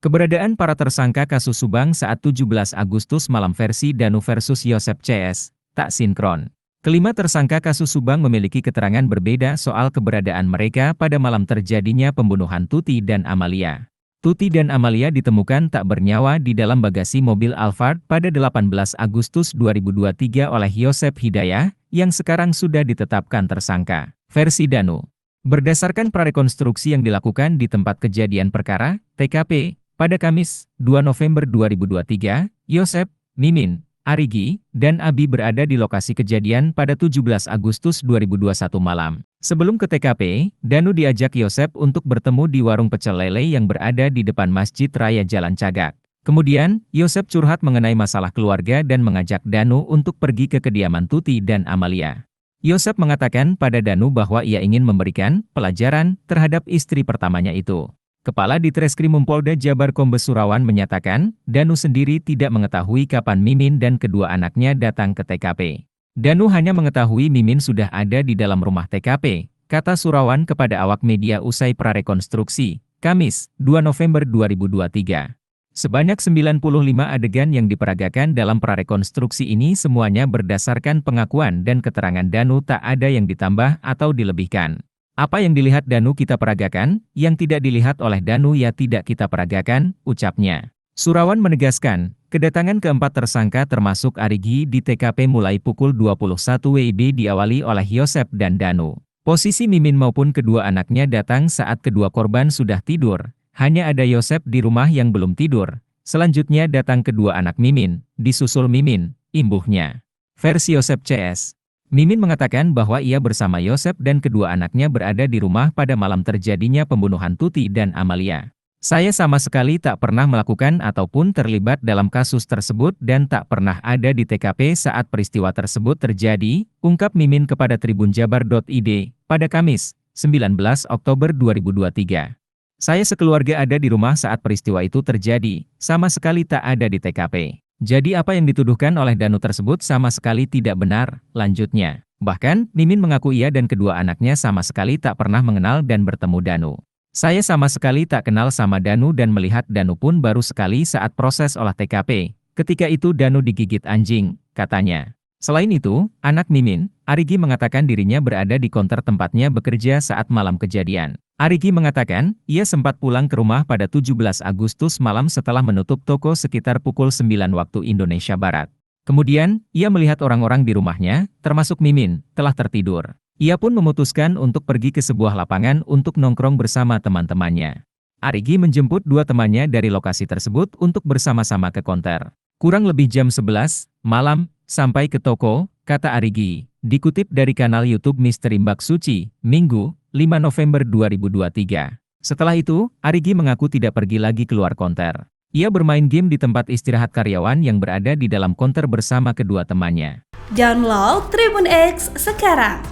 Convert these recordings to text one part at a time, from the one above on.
Keberadaan para tersangka kasus Subang saat 17 Agustus malam versi Danu versus Yosep CS, tak sinkron. Kelima tersangka kasus Subang memiliki keterangan berbeda soal keberadaan mereka pada malam terjadinya pembunuhan Tuti dan Amalia. Tuti dan Amalia ditemukan tak bernyawa di dalam bagasi mobil Alphard pada 18 Agustus 2023 oleh Yosep Hidayah, yang sekarang sudah ditetapkan tersangka. Versi Danu. Berdasarkan prarekonstruksi yang dilakukan di tempat kejadian perkara, TKP, pada Kamis, 2 November 2023, Yosep, Mimin, Arigi, dan Abi berada di lokasi kejadian pada 17 Agustus 2021 malam. Sebelum ke TKP, Danu diajak Yosep untuk bertemu di warung pecel lele yang berada di depan Masjid Raya Jalan Cagak. Kemudian, Yosep curhat mengenai masalah keluarga dan mengajak Danu untuk pergi ke kediaman Tuti dan Amalia. Yosep mengatakan pada Danu bahwa ia ingin memberikan pelajaran terhadap istri pertamanya itu. Kepala Ditreskrim Polda Jabar Kombes Surawan menyatakan, Danu sendiri tidak mengetahui kapan Mimin dan kedua anaknya datang ke TKP. Danu hanya mengetahui Mimin sudah ada di dalam rumah TKP, kata Surawan kepada awak media usai prarekonstruksi, Kamis, 2 November 2023. Sebanyak 95 adegan yang diperagakan dalam prarekonstruksi ini semuanya berdasarkan pengakuan dan keterangan Danu, tak ada yang ditambah atau dilebihkan. Apa yang dilihat Danu kita peragakan, yang tidak dilihat oleh Danu ya tidak kita peragakan, ucapnya. Surawan menegaskan, kedatangan keempat tersangka termasuk Arigi di TKP mulai pukul 21 WIB diawali oleh Yosep dan Danu. Posisi Mimin maupun kedua anaknya datang saat kedua korban sudah tidur, hanya ada Yosep di rumah yang belum tidur. Selanjutnya datang kedua anak Mimin, disusul Mimin, imbuhnya. Versi Yosep CS. Mimin mengatakan bahwa ia bersama Yosep dan kedua anaknya berada di rumah pada malam terjadinya pembunuhan Tuti dan Amalia. Saya sama sekali tak pernah melakukan ataupun terlibat dalam kasus tersebut dan tak pernah ada di TKP saat peristiwa tersebut terjadi, ungkap Mimin kepada tribunjabar.id, pada Kamis, 19 Oktober 2023. Saya sekeluarga ada di rumah saat peristiwa itu terjadi, sama sekali tak ada di TKP. Jadi apa yang dituduhkan oleh Danu tersebut sama sekali tidak benar, lanjutnya. Bahkan, Mimin mengaku ia dan kedua anaknya sama sekali tak pernah mengenal dan bertemu Danu. Saya sama sekali tak kenal sama Danu dan melihat Danu pun baru sekali saat proses olah TKP. Ketika itu Danu digigit anjing, katanya. Selain itu, anak Mimin, Arigi mengatakan dirinya berada di konter tempatnya bekerja saat malam kejadian. Arigi mengatakan, ia sempat pulang ke rumah pada 17 Agustus malam setelah menutup toko sekitar pukul 9 waktu Indonesia Barat. Kemudian, ia melihat orang-orang di rumahnya, termasuk Mimin, telah tertidur. Ia pun memutuskan untuk pergi ke sebuah lapangan untuk nongkrong bersama teman-temannya. Arigi menjemput dua temannya dari lokasi tersebut untuk bersama-sama ke konter. Kurang lebih jam 11 malam, sampai ke toko, kata Arigi, dikutip dari kanal YouTube Misteri Mbak Suci, Minggu, 5 November 2023. Setelah itu, Arigi mengaku tidak pergi lagi keluar konter. Ia bermain game di tempat istirahat karyawan yang berada di dalam konter bersama kedua temannya. Download Tribun X sekarang,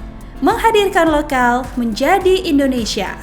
menghadirkan lokal menjadi Indonesia.